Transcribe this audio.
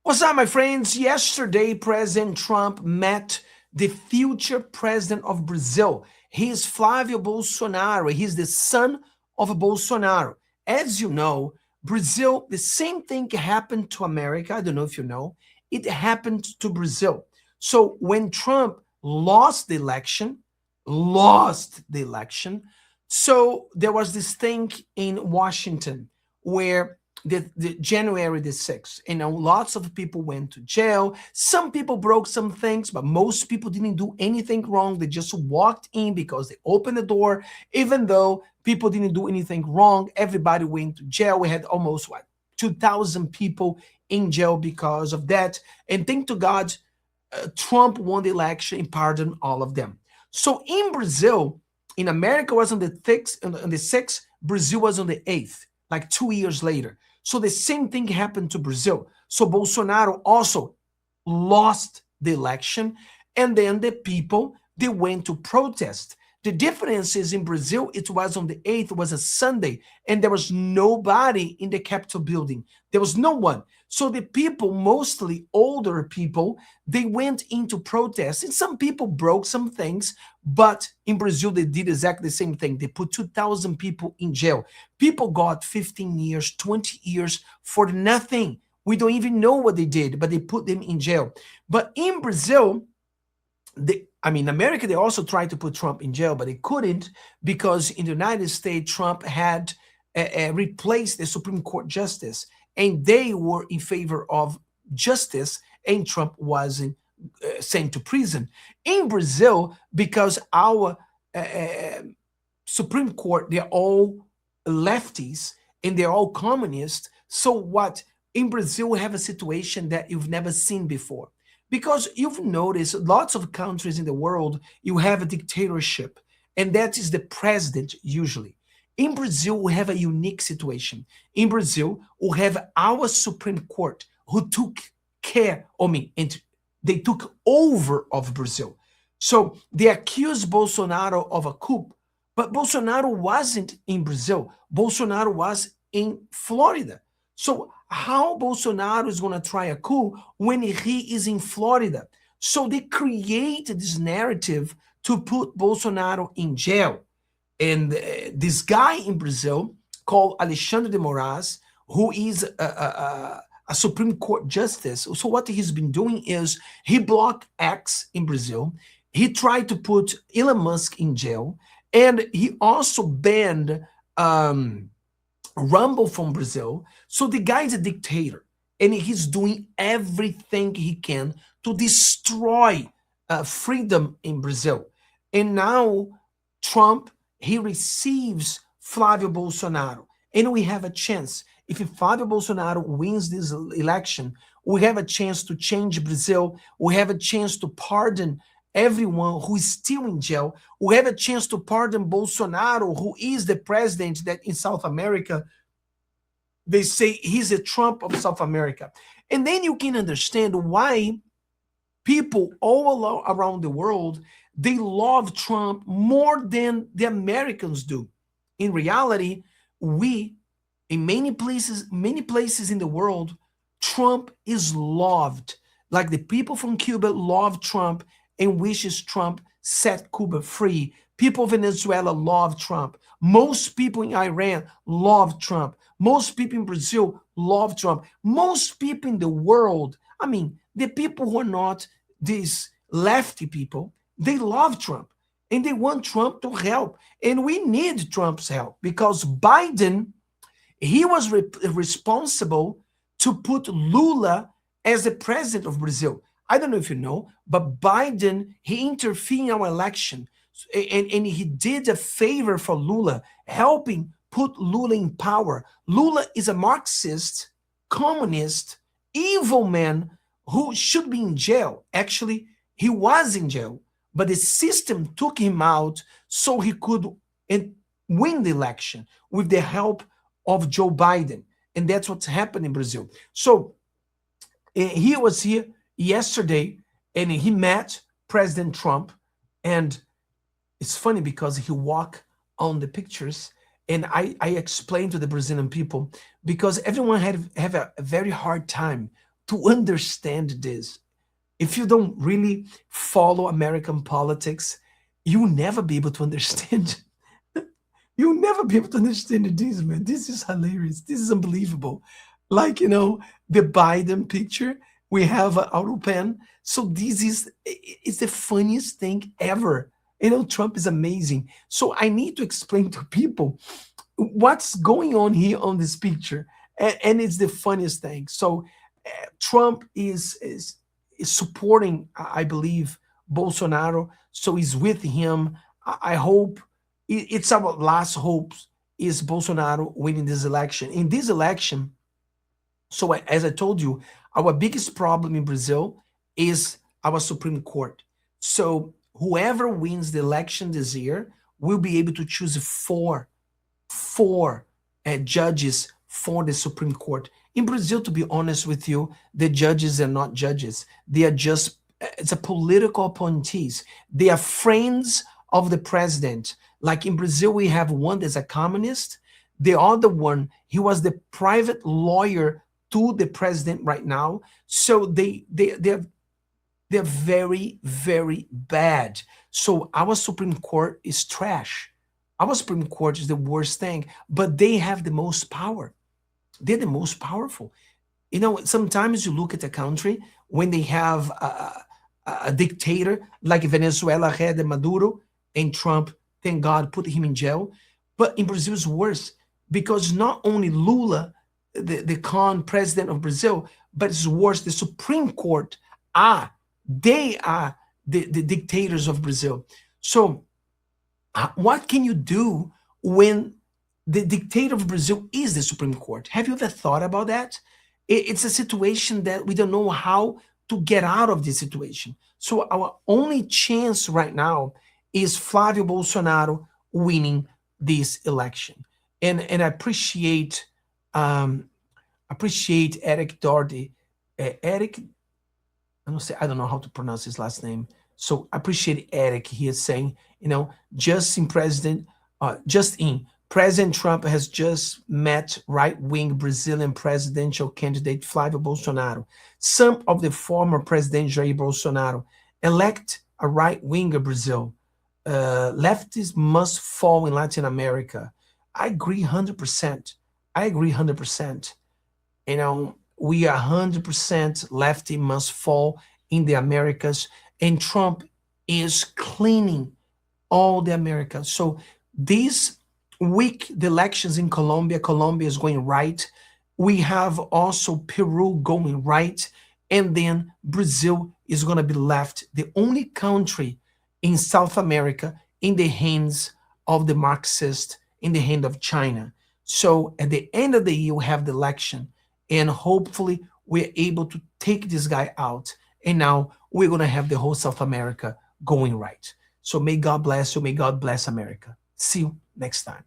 What's up, my friends? Yesterday, President Trump met the future president of Brazil. He is Flávio Bolsonaro. He's the son of Bolsonaro. As you know, Brazil, the same thing happened to America. I don't know if you know. It happened to Brazil. So when Trump lost the election, so there was this thing in Washington where the January the 6th, lots of people went to jail. Some people broke some things, but most people didn't do anything wrong. They just walked in because they opened the door. Even though people didn't do anything wrong, everybody went to jail. We had almost 2,000 people in jail because of that. And thank to God, Trump won the election and pardoned all of them. So in Brazil, in America was on the 6th, Brazil was on the 8th, like 2 years later. So the same thing happened to Brazil. So Bolsonaro also lost the election, and then the people, they went to protest. The difference is in Brazil, it was on the 8th, it was a Sunday, and there was nobody in the Capitol building. There was no one. So the people, mostly older people, they went into protest. And some people broke some things, but in Brazil, they did exactly the same thing. They put 2,000 people in jail. People got 15 years, 20 years for nothing. We don't even know what they did, but they put them in jail. But in Brazil, America, they also tried to put Trump in jail, but they couldn't because in the United States, Trump had replaced the Supreme Court justice, and they were in favor of justice, and Trump wasn't sent to prison. In Brazil, because our Supreme Court, they're all lefties and they're all communists. So what? In Brazil, we have a situation that you've never seen before. Because you've noticed lots of countries in the world, you have a dictatorship, and that is the president usually. In Brazil, we have a unique situation. In Brazil, we have our Supreme Court who took care of me, and they took over of Brazil. So they accused Bolsonaro of a coup, but Bolsonaro wasn't in Brazil. Bolsonaro was in Florida. So how Bolsonaro is going to try a coup when he is in Florida? So they created this narrative to put Bolsonaro in jail. And this guy in Brazil called Alexandre de Moraes, who is a Supreme Court justice. So what he's been doing is he blocked X in Brazil. He tried to put Elon Musk in jail. And he also banned Rumble from Brazil. So the guy is a dictator, and he's doing everything he can to destroy freedom in Brazil. And now Trump, he receives Flávio Bolsonaro, and we have a chance. If Flávio Bolsonaro wins this election, we have a chance to change Brazil. We have a chance to pardon everyone who is still in jail. We have a chance to pardon Bolsonaro, who is the president that in South America, they say he's a Trump of South America. And then you can understand why people all around the world, they love Trump more than the Americans do. In reality, we, in many places in the world, Trump is loved. Like the people from Cuba love Trump and wishes Trump set Cuba free. People of Venezuela love Trump. Most people in Iran love Trump. Most people in Brazil love Trump. Most people in the world, the people who are not these lefty people, they love Trump and they want Trump to help. And we need Trump's help because Biden, he was responsible to put Lula as the president of Brazil. I don't know if you know, but Biden, he intervened in our election, and he did a favor for Lula, helping put Lula in power. Lula is a Marxist, communist, evil man who should be in jail. Actually, he was in jail, but the system took him out so he could win the election with the help of Joe Biden. And that's what's happened in Brazil. So he was here yesterday, and he met President Trump. And it's funny because he walked on the pictures, and I explained to the Brazilian people, because everyone have a very hard time to understand this. If you don't really follow American politics, you'll never be able to understand. You'll never be able to understand this, man. This is hilarious. This is unbelievable. Like, the Biden picture, we have an auto pen. So this is it's the funniest thing ever. Trump is amazing. So I need to explain to people what's going on here on this picture. And it's the funniest thing. So Trump is supporting, I believe, Bolsonaro. So he's with him. I hope it's our last hope is Bolsonaro winning this election. In this election, so as I told you, our biggest problem in Brazil is our Supreme Court. So whoever wins the election this year will be able to choose four judges for the Supreme Court. In Brazil, to be honest with you, the judges are not judges. They are just, it's a political appointees. They are friends of the president. Like in Brazil, we have one that's a communist. The other one, he was the private lawyer to the president right now. So they're very, very bad. So our Supreme Court is trash. Our Supreme Court is the worst thing, but they have the most power. They're the most powerful. Sometimes you look at a country when they have a dictator like Venezuela had Maduro, and Trump, thank God, put him in jail. But in Brazil, it's worse because not only Lula, the con president of Brazil, but it's worse. The Supreme Court they are the dictators of Brazil. So what can you do when the dictator of Brazil is the Supreme Court? Have you ever thought about that? It's a situation that we don't know how to get out of this situation. So our only chance right now is Flávio Bolsonaro winning this election. And I appreciate Eric Doherty. Eric, I don't know how to pronounce his last name. So I appreciate Eric here saying, President Trump has just met right-wing Brazilian presidential candidate Flávio Bolsonaro. Some of the former President Jair Bolsonaro elect a right-winger Brazil. Leftists must fall in Latin America. I agree 100%. I agree 100%. We are 100% lefty must fall in the Americas, and Trump is cleaning all the Americas. So this week, the elections in Colombia is going right. We have also Peru going right, and then Brazil is going to be left, the only country in South America in the hands of the Marxist, in the hand of China. So at the end of the year, we have the election, and hopefully we're able to take this guy out. And now we're going to have the whole South America going right. So may God bless you. May God bless America. See you next time.